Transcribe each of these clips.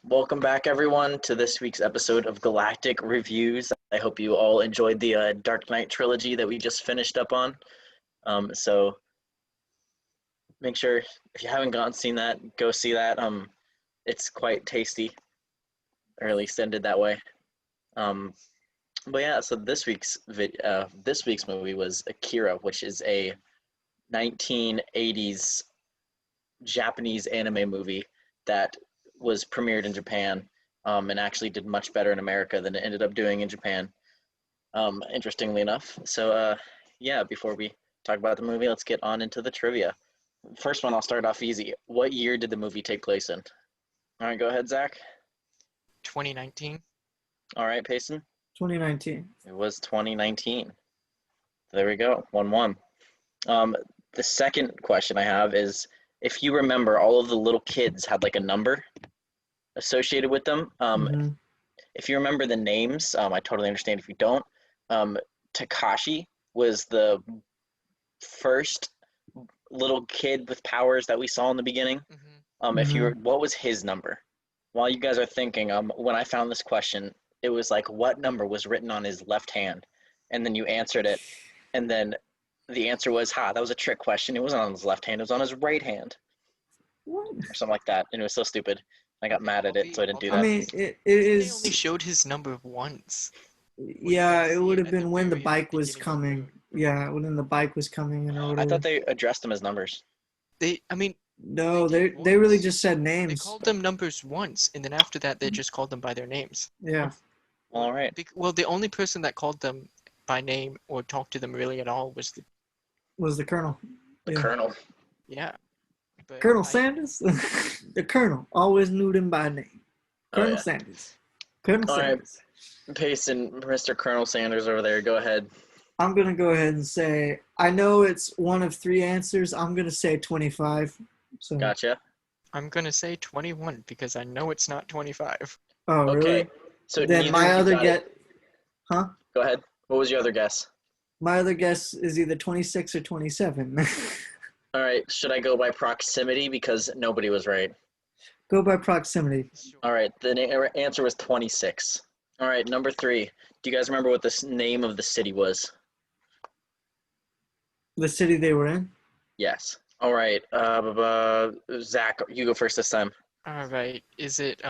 Welcome back, everyone, to this week's episode of Galactic Reviews. I hope you all enjoyed the Dark Knight Trilogy that we just finished up on. So make sure, if you haven't seen that, go see that. It's quite tasty, or at least ended that way. But yeah, so this week's movie was Akira, which is a 1980s Japanese anime movie that was premiered in Japan and actually did much better in America than it ended up doing in Japan, interestingly enough. So yeah, before we talk about the movie, let's get on into the trivia. First one, I'll start off easy. What year did the movie take place in? All right, go ahead, Zach. 2019. All right, Payson. 2019. It was 2019. There we go, 1-1. The second question I have is, if you remember, all of the little kids had like a number associated with them. If you remember the names, I totally understand if you don't. Takashi was the first little kid with powers that we saw in the beginning. What was his number? While you guys are thinking, when I found this question, it was like, what number was written on his left hand? And then you answered it, and then the answer was, that was a trick question. It wasn't on his left hand, it was on his right hand. What? Or something like that, and it was so stupid. I got mad at it, so I didn't do that. I mean, it They is. only showed his number once. Yeah, it would have been when the bike was coming. Yeah, when the bike was coming in order. I thought they addressed them as numbers. No, they really just said They names. called them numbers once, and then after that, they just called them by their names. Yeah. All right. Well, the only person that called them by name or talked to them really at all was the Colonel. The Colonel. Yeah. But Colonel Sanders? The Colonel. Always knew them by name. Colonel Sanders. Colonel Sanders. Right. Payson, Mr. Colonel Sanders over there, go ahead. I'm going to go ahead and say, I know it's one of three answers. I'm going to say 25. So. Gotcha. I'm going to say 21 because I know it's not 25. Oh, okay. Really? So then my other guess... Huh? Go ahead. What was your other guess? My other guess is either 26 or 27. All right. Should I go by proximity because nobody was right? Go by proximity. All right. The answer was 26. All right. Number 3. Do you guys remember what the name of the city was? The city they were in? Yes. All right. Zach, you go first this time. All right. Is it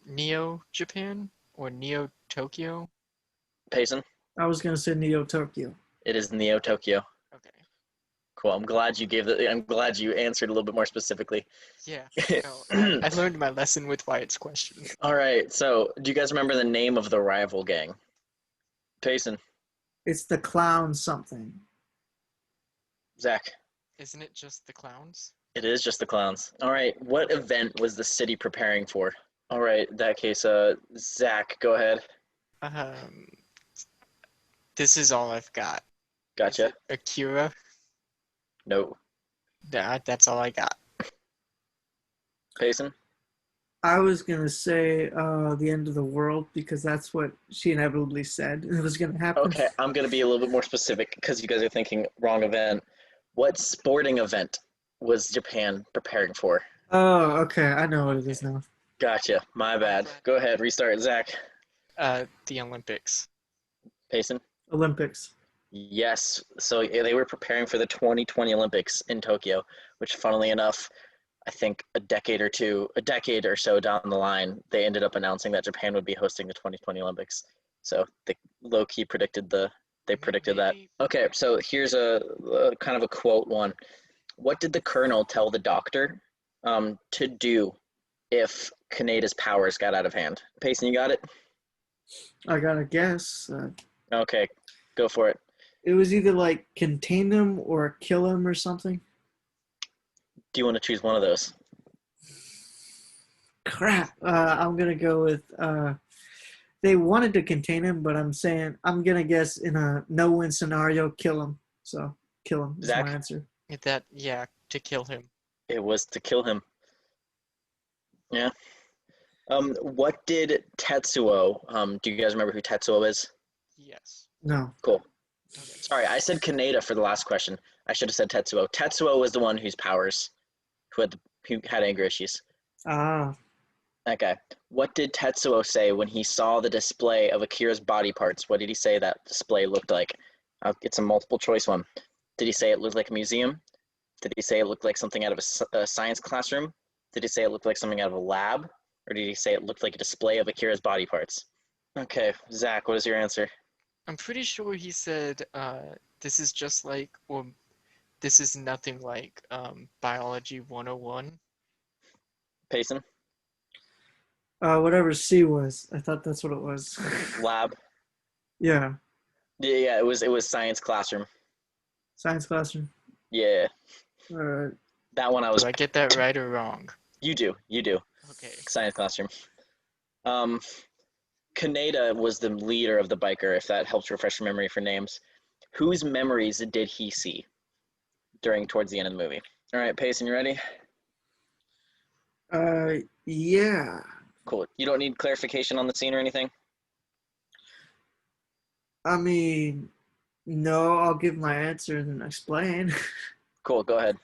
Neo Japan or Neo Tokyo? Payson? I was going to say Neo Tokyo. It is Neo Tokyo. Okay. Cool. I'm glad you answered a little bit more specifically. Yeah. No, I learned my lesson with Wyatt's question. All right. So, do you guys remember the name of the rival gang? Payson? It's the clown something. Zach? Isn't it just the clowns? It is just the clowns. All right. What event was the city preparing for? All right. In that case, Zach, go ahead. This is all I've got. Gotcha. Akira? No. That's all I got. Payson? I was going to say the end of the world because that's what she inevitably said it was going to happen. Okay, I'm going to be a little bit more specific because you guys are thinking wrong event. What sporting event was Japan preparing for? Oh, okay. I know what it is now. Gotcha. My bad. Go ahead. Restart. Zach? The Olympics. Payson? Olympics. Yes. So they were preparing for the 2020 Olympics in Tokyo, which funnily enough, I think a decade or so down the line, they ended up announcing that Japan would be hosting the 2020 Olympics. So they low-key predicted that. Okay, so here's a kind of a quote one. What did the Colonel tell the Doctor to do if Kaneda's powers got out of hand? Payson, you got it? I got a guess. Okay, go for it. It was either like contain him or kill him or something. Do you want to choose one of those? Crap. I'm going to go with... they wanted to contain him, but I'm going to guess in a no-win scenario, kill him. So, kill him is Zach? my answer. To kill him. It was to kill him. Yeah. What did Tetsuo, do you guys remember who Tetsuo is? Yes. No. Cool. Okay. Sorry, I said Kaneda for the last question. I should have said Tetsuo. Tetsuo was the one who had anger issues. Ah. Okay. What did Tetsuo say when he saw the display of Akira's body parts? What did he say that display looked like? It's a multiple choice one. Did he say it looked like a museum? Did he say it looked like something out of a science classroom? Did he say it looked like something out of a lab? Or did he say it looked like a display of Akira's body parts? Okay, Zach, what is your answer? I'm pretty sure he said, this is just like, or this is nothing like Biology 101. Payson? Whatever C was. I thought that's what it was. Lab? Yeah. Yeah, it was science classroom. Science classroom. Yeah. All right. That one I was. Do I get that right or wrong? You do. Okay. Science classroom. Kaneda was the leader of the biker, if that helps refresh your memory for names. Whose memories did he see towards the end of the movie? All right, Payson, you ready? Yeah. Cool. You don't need clarification on the scene or anything? I mean, no, I'll give my answer and then explain. Cool, go ahead.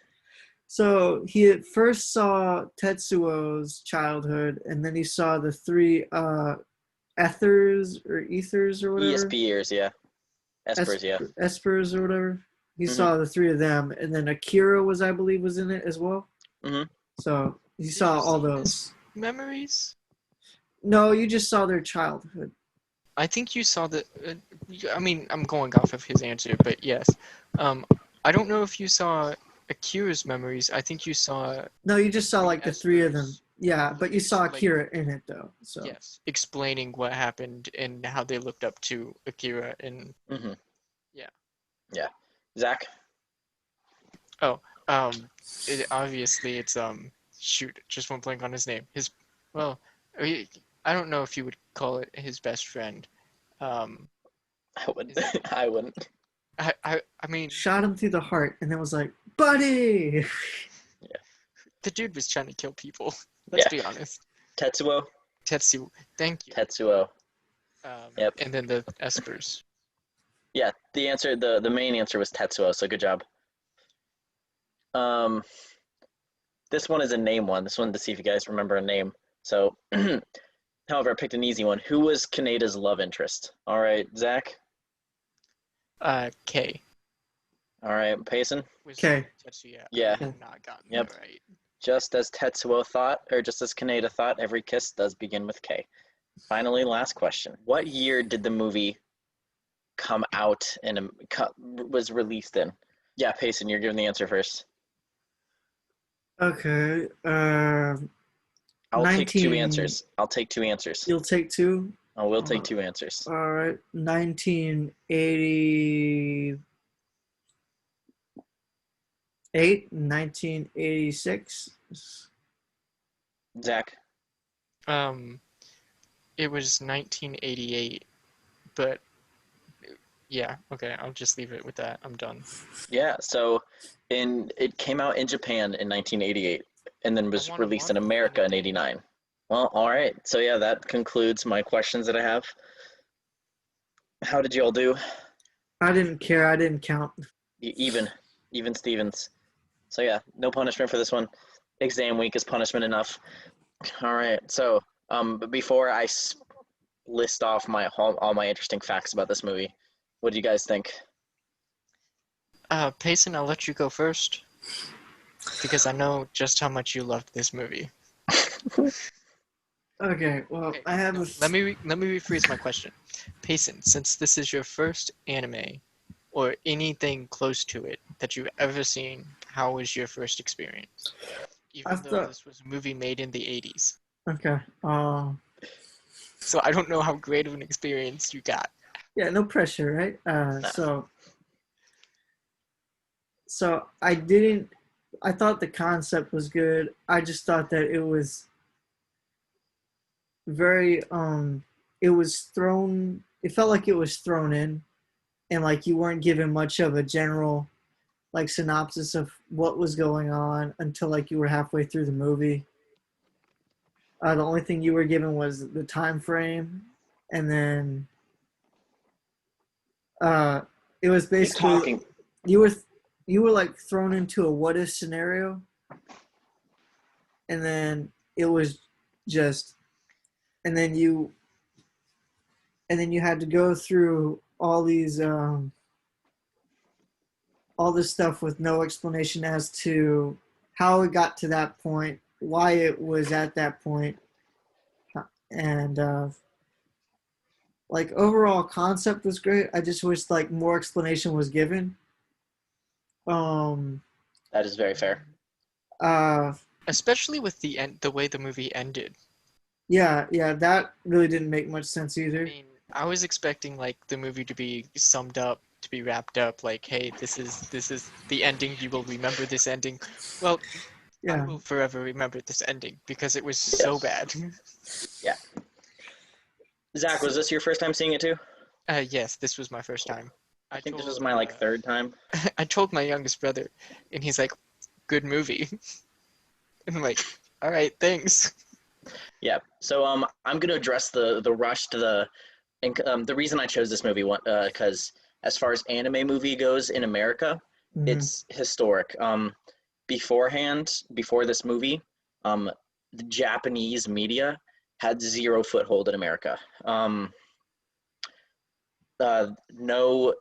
So he at first saw Tetsuo's childhood, and then he saw the three ethers or whatever. ESP years, yeah. Espers, yeah. Espers or whatever. He Mhm. saw the three of them, and then Akira I believe, was in it as well. Mm-hmm. So he Did saw you all see those. Memories? No, you just saw their childhood. I think you saw the. I mean, I'm going off of his answer, but yes. I don't know if you saw Akira's memories. I think you saw. No, you just saw like the three of them. Espers. Yeah, but you saw Like, Akira in it though. So yes, explaining what happened and how they looked up to Akira and. Mm-hmm. Yeah. Yeah. Zach? Obviously it's shoot, just went blank on his name. I don't know if you would call it his best friend. I wouldn't. Is I wouldn't. I mean, shot him through the heart, and then was like, "Buddy." the dude was trying to kill people. Let's Yeah. be honest. Tetsuo? Tetsu, thank you. Tetsuo. Yep. And then the espers. Yeah, the main answer was Tetsuo, so good job. This one is a name one. This one to see if you guys remember a name. So, however, I picked an easy one. Who was Kaneda's love interest? All right, Zach? K. All right, Payson? K. Tetsuya. Yeah. I have not gotten Yep. that right. Just as Tetsuo thought, or just as Kaneda thought, every kiss does begin with K. Finally, last question. What year did the movie come out and was released in? Yeah, Payson, you're giving the answer first. Okay. I'll take two 19 answers. I'll take two answers. You'll take two. I will take two answers. All right. 1988, 1986. Zach? It was 1988, but yeah, okay, I'll just leave it with that. I'm done. Yeah, so it came out in Japan in 1988 and then was released in America in 89. Well, all right. So yeah, that concludes my questions that I have. How did you all do? I didn't care. I didn't count. Even Stevens. So yeah, no punishment for this one. Exam week is punishment enough. All right. So but before I list off all my interesting facts about this movie, what do you guys think? Payson, I'll let you go first because I know just how much you loved this movie. Okay. Well, Okay, I have no, let me rephrase my question. Payson, since this is your first anime or anything close to it that you've ever seen, how was your first experience? Even though this was a movie made in the 80s. Okay. So I don't know how great of an experience you got. Yeah, no pressure, right? So I thought the concept was good. I just thought that it was very it felt like it was thrown in, and like you weren't given much of a general like synopsis of what was going on until like you were halfway through the movie. The only thing you were given was the time frame, and then it was basically you were like thrown into a what if scenario, and then it was just and then you had to go through all this stuff with no explanation as to how it got to that point, why it was at that point, and like overall concept was great. I just wish like more explanation was given. Um, That is very fair. Especially with the way the movie ended. Yeah, that really didn't make much sense I either. mean, I was expecting like the movie to be summed up, to be wrapped up, like, hey, this is the ending. You will remember this ending. Well, I Yeah, will forever remember this ending because it was so Yes. bad. Yeah. Zach, was this your first time seeing it too? Yes, this was my first time. I think this was my like third time. I told my youngest brother, and he's like, "Good movie," and I'm like, "All right, thanks." Yeah. So I'm gonna address the rush to the reason I chose this movie because as far as anime movie goes in America, mm-hmm. it's historic. Before this movie, the Japanese media had zero foothold in America. No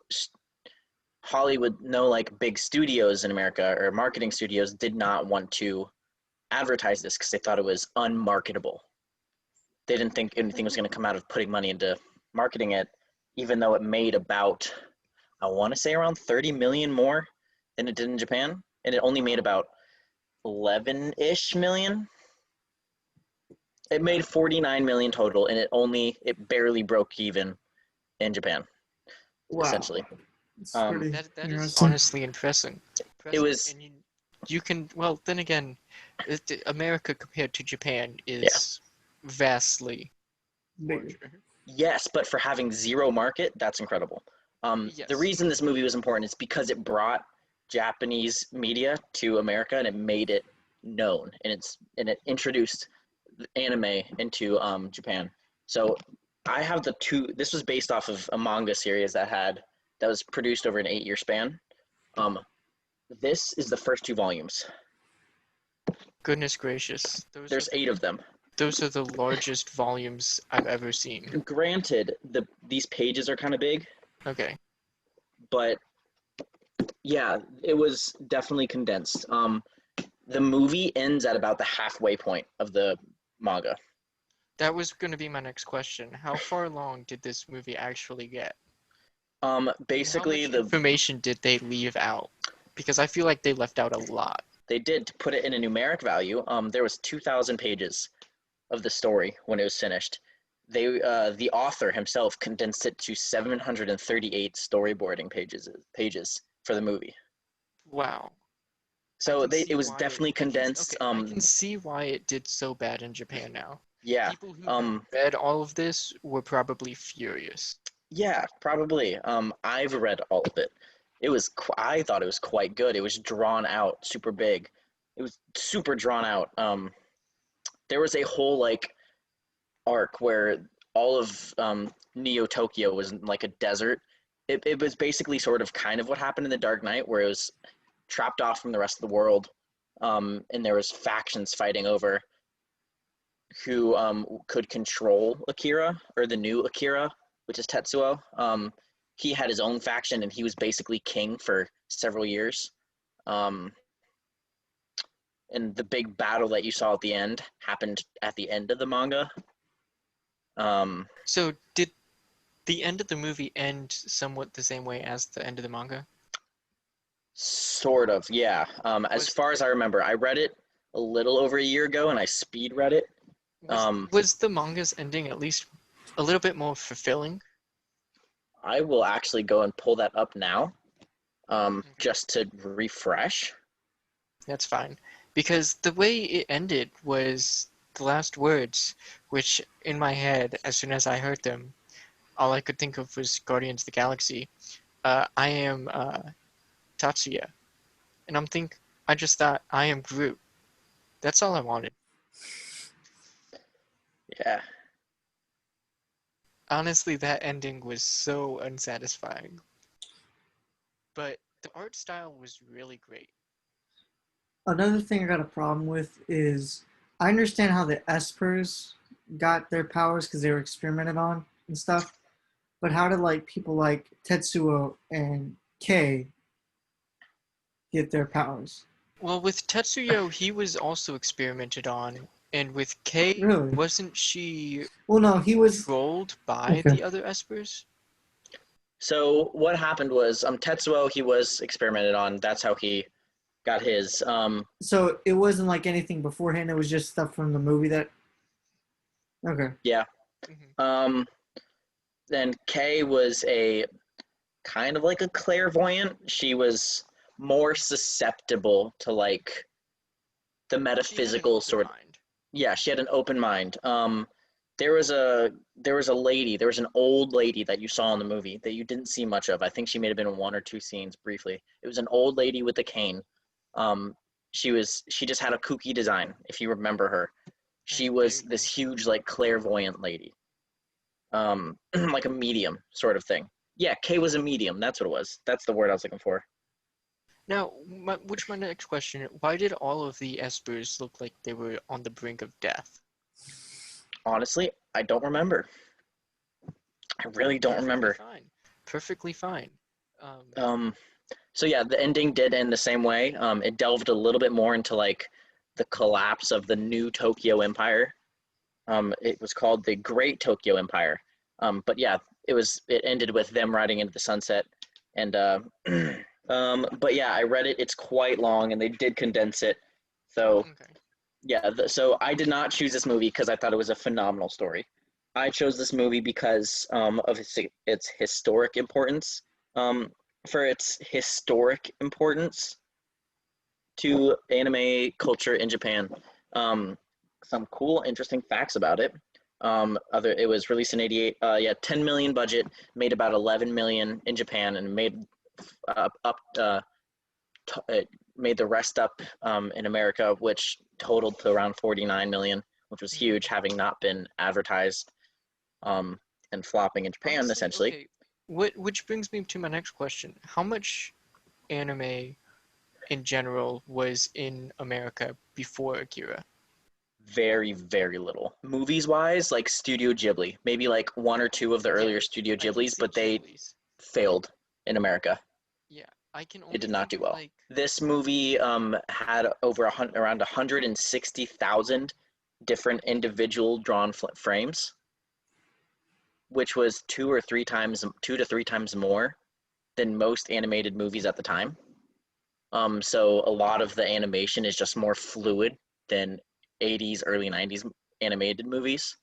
Hollywood, no like big studios in America or marketing studios did not want to advertise this because they thought it was unmarketable. They didn't think anything was going to come out of putting money into marketing it, even though it made about, I want to say around 30 million more than it did in Japan, and it only made about 11-ish million. It made 49 million total, and it barely broke even in Japan, Wow, essentially. it's pretty That is interesting. honestly impressive. It was, and you can, well, then again, America compared to Japan yeah, is vastly Bigger. larger. yes, but for having zero market, that's incredible. The Yes. reason this movie was important is because it brought Japanese media to America and it made it known, and it introduced anime into Japan. So I have the two. This was based off of a manga series that was produced over an 8-year span. Um, this is the first 2 volumes. Goodness gracious. There's 8 of them. Those are the largest volumes I've ever seen. Granted, these pages are kind of big, Okay. but yeah, it was definitely condensed. The movie ends at about the halfway point of the manga. That was going to be my next question. How far along did this movie actually get? Basically, How much information did they leave out? Because I feel like they left out a lot. they did, to put it in a numeric value. There was 2,000 pages of the story when it was finished. The author himself condensed it to 738 storyboarding pages for the movie. Wow. So it was definitely condensed. I can see why it did so bad in Japan now. Yeah. People who read all of this were probably furious. Yeah, probably. I've read all of it. I thought it was quite good. It was drawn out, super big. It was super drawn out. There was a whole like arc where all of Neo Tokyo was like a desert. It was basically sort of kind of what happened in the Dark Knight, where it was trapped off from the rest of the world, and there was factions fighting over who could control Akira, or the new Akira, which is Tetsuo. He had his own faction, and he was basically king for several years. Um, and the big battle that you saw at the end happened at the end of the manga. So did the end of the movie end somewhat the same way as the end of the manga? Sort of, yeah. As far as I remember, I read it a little over a year ago, and I speed read it. Was the manga's ending at least a little bit more fulfilling? I will actually go and pull that up now, just to refresh. That's fine. Because the way it ended was the last words, which in my head, as soon as I heard them, all I could think of was Guardians of the Galaxy. I am Tatsuya. And I just thought, I am Groot. That's all I wanted. Yeah. Honestly, that ending was so unsatisfying. But the art style was really great. Another thing I got a problem with is I understand how the Espers got their powers because they were experimented on and stuff. But how did like people like Tetsuo and Kei get their powers? Well, with Tetsuyo, he was also experimented on, and with Kei, Really? wasn't she Well, no, he was controlled by okay. the other Espers? So what happened was Tetsuo, he was experimented on. That's how he got his. So it wasn't like anything beforehand. It was just stuff from the movie that. Okay. Yeah. Hmm. Then Kay was a kind of like a clairvoyant. She was more susceptible to like the She had an metaphysical open sort. mind. Yeah, she had an open mind. There was a lady, there was an old lady that you saw in the movie that you didn't see much of. I think she may have been in one or two scenes briefly. It was an old lady with a cane. Um, she just had a kooky design, if you remember her. I She was this vaguely. huge like clairvoyant lady. Like a medium sort of thing. Yeah, Kay was a medium. That's what it was. That's the word I was looking for. Now, my next question, why did all of the Espers look like they were on the brink of death? Honestly, I don't remember. I really don't Perfectly remember. fine. Perfectly fine. Um, Um, so yeah, the ending did end the same way. It delved a little bit more into like the collapse of the new Tokyo Empire. It was called the Great Tokyo Empire. But yeah, it ended with them riding into the sunset. And but yeah, I read it. It's quite long, and they did condense it. So okay. yeah, so I did not choose this movie because I thought it was a phenomenal story. I chose this movie because of its historic importance. Um, for its historic importance to anime culture in Japan. Um, some cool, interesting facts about it. It was released in '88. Yeah, 10 million budget, made about 11 million in Japan, and made up it made the rest up in America, which totaled to around 49 million, which was Hmm. huge, having not been advertised um, and flopping in Japan, Honestly, essentially. okay. Which brings me to my next question. How much anime in general was in America before Akira? Very, very little. Movies wise, like Studio Ghibli, maybe like one or two of the Yeah, earlier Studio I can Ghiblis, see but they Ghibli's. failed in America. Yeah, I can It only did not think do of well. like This movie had around 160,000 different individual drawn frames, which was two to three times more than most animated movies at the time. So a lot of the animation is just more fluid than 80s, early 90s animated movies.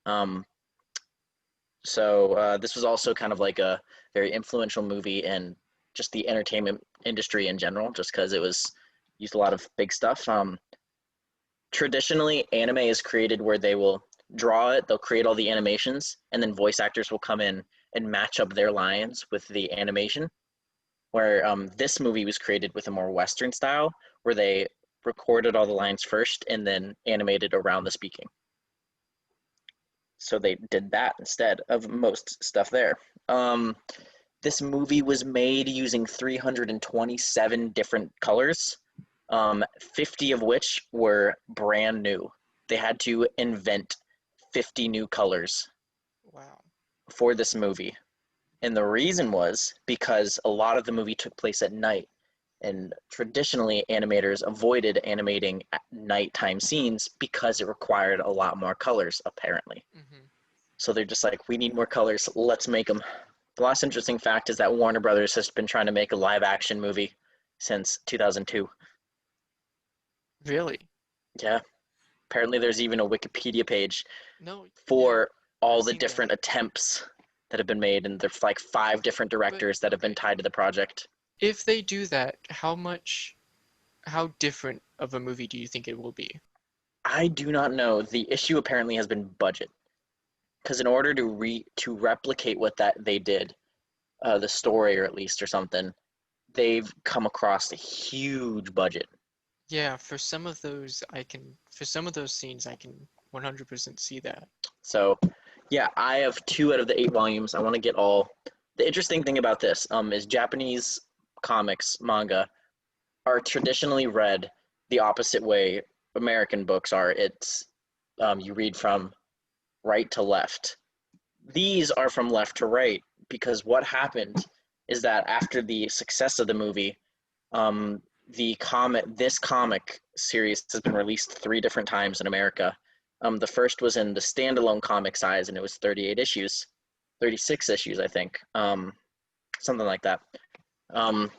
Um, so this was also kind of like a very influential movie in just the entertainment industry in general, just because it was used a lot of big stuff. Traditionally, anime is created where they will draw it, they'll create all the animations, and then voice actors will come in and match up their lines with the animation. Where this movie was created with a more Western style, where they recorded all the lines first and then animated around the speaking. So they did that instead of most stuff there. Um, this movie was made using 327 different colors, 50 of which were brand new. They had to invent 50 new colors wow. for this movie. And the reason was because a lot of the movie took place at night. And traditionally, animators avoided animating at nighttime scenes because it required a lot more colors, apparently. Hmm. So they're just like, we need more colors, let's make them. The last interesting fact is that Warner Brothers has been trying to make a live action movie since 2002. Really? Yeah. Apparently, there's even a Wikipedia page No, yeah, for all I've the seen that. different attempts that have been made, and there's like 5 different But directors that have been okay, tied to the project. if they do that, how different of a movie do you think it will be? I do not know. The issue apparently has been budget, because in order to replicate what that they did, the story or at least or something, they've come across a huge budget. Yeah, for some of those scenes, I can 100% see that. So, yeah, I have 2 out of the 8 volumes. I want to get all. The interesting thing about this is Japanese comics, manga, are traditionally read the opposite way American books are. It's you read from right to left. These are from left to right because what happened is that after the success of the movie, this comic series has been released 3 different times in America. The first was in the standalone comic size, and it was 38 issues, 36 issues, I think, something like that. It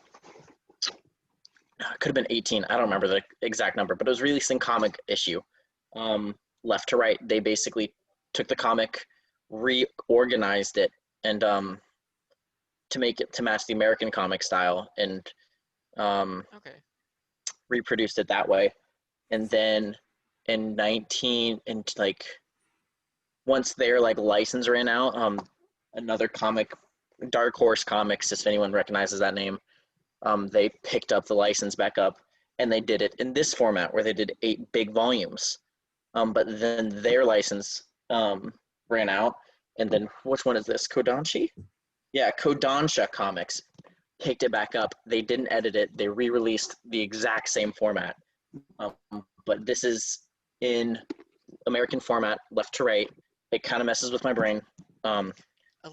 could have been 18. I don't remember the exact number, but it was released in comic issue, left to right. They basically took the comic, reorganized it, and to make it to match the American comic style, and Okay. reproduced it that way. And then once their like license ran out, another comic, Dark Horse Comics, if anyone recognizes that name, they picked up the license back up, and they did it in this format where they did 8 big volumes. But then their license ran out, and then which one is this? Kodansha? Yeah, Kodansha Comics picked it back up. They didn't edit it. They re-released the exact same format. But this is in American format, left to right. It kind of messes with my brain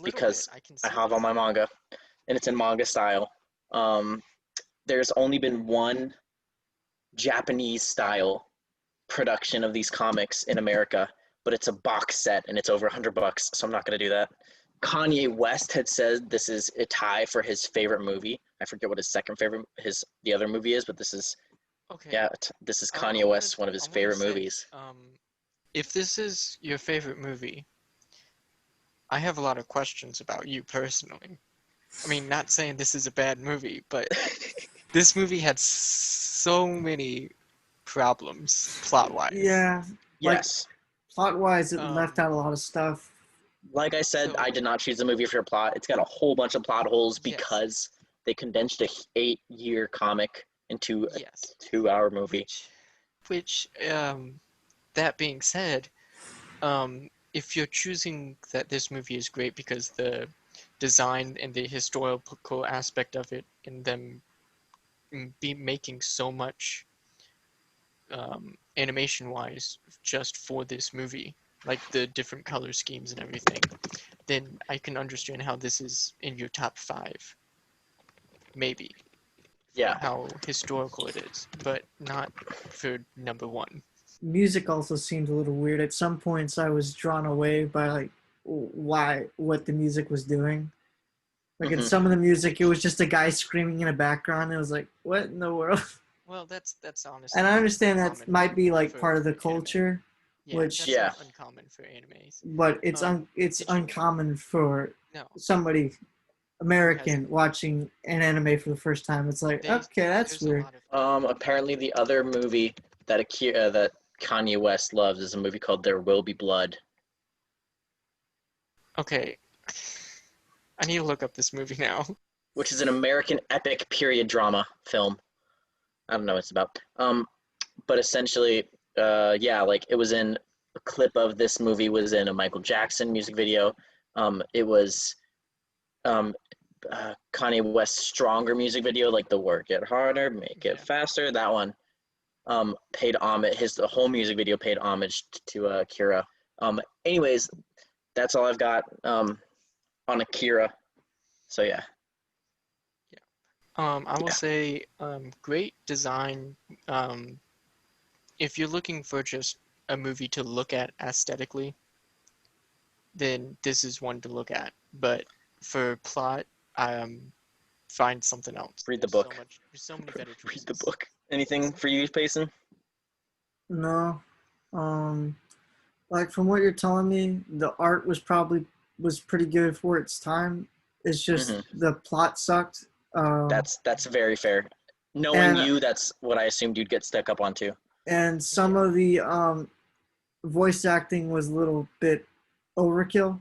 because I have all my manga, and it's in manga style. There's only been one Japanese style production of these comics in America, but it's a box set and it's over $100, so I'm not going to do that. Kanye West had said this is a tie for his favorite movie. I forget what his second favorite the other movie is, but this is this is Kanye West, one of his favorite movies. If this is your favorite movie, I have a lot of questions about you personally. I mean, not saying this is a bad movie, but this movie had so many problems plot-wise. Yeah. Yes. Plot-wise, it left out a lot of stuff. Like I said, I did not choose the movie for your plot. It's got a whole bunch of plot holes because they condensed a 8-year comic into a 2-hour movie. Which, that being said, if you're choosing that this movie is great because the design and the historical aspect of it, and them be making so much animation-wise just for this movie, like the different color schemes and everything, then I can understand how this is in your top 5. Maybe. Yeah. How historical it is, but not for number 1. Music also seemed a little weird. At some points, I was drawn away by what the music was doing. Like in some of the music, it was just a guy screaming in the background. It was like, what in the world? Well, that's honestly. And I understand that might be like part of the culture, that's not uncommon for animes. But it's uncommon for somebody American watching an anime for the first time. It's like, okay, that's weird. Apparently, the other movie that Akira that Kanye West loves is a movie called There Will Be Blood. Okay. I need to look up this movie now. Which is an American epic period drama film. I don't know what it's about. But essentially, it was in a clip of this movie was in a Michael Jackson music video. It was Kanye West's Stronger music video, like the Work It Harder, Make It Faster, that one. Paid homage, the whole music video paid homage to Akira. Anyways, that's all I've got on Akira. So yeah. I will say, great design. If you're looking for just a movie to look at aesthetically, then this is one to look at. But for plot, find something else. Read the book. There's so many better choices. Read the book. Anything for you, Payson? No. Like from what you're telling me, the art was pretty good for its time. It's just the plot sucked. That's very fair. Knowing you, that's what I assumed you'd get stuck up on too. And some of the voice acting was a little bit overkill.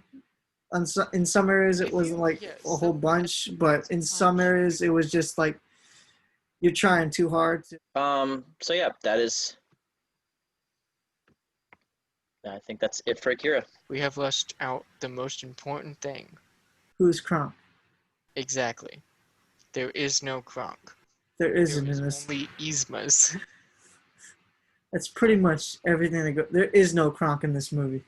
In some areas, it wasn't like a whole bunch, but in some areas, it was just like you're trying too hard. So yeah, I think that's it for Akira. We have left out the most important thing. Who's Kronk? Exactly. There is no Kronk. There isn't in this. Only Yzmas. That's pretty much everything that There is no Kronk in this movie.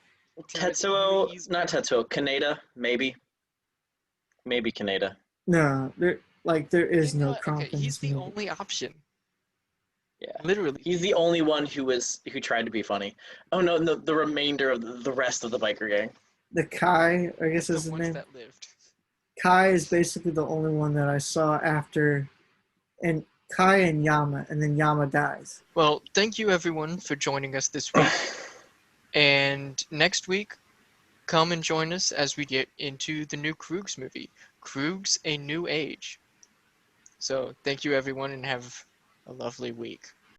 Tetsuo, not Tetsuo, Kaneda, maybe. Maybe Kaneda. No, there is no Kronk Okay, in he's this the movie. only option. Yeah. Literally. He's the only one who tried to be funny. Oh no, the remainder of the rest of the biker gang. The Kai, I guess the is his ones name. that lived. Kai is basically the only one that I saw after, and Kai and Yama, and then Yama dies. Well, thank you everyone for joining us this week. And next week, come and join us as we get into the new Krug's movie, Krug's A New Age. So thank you everyone and have a lovely week.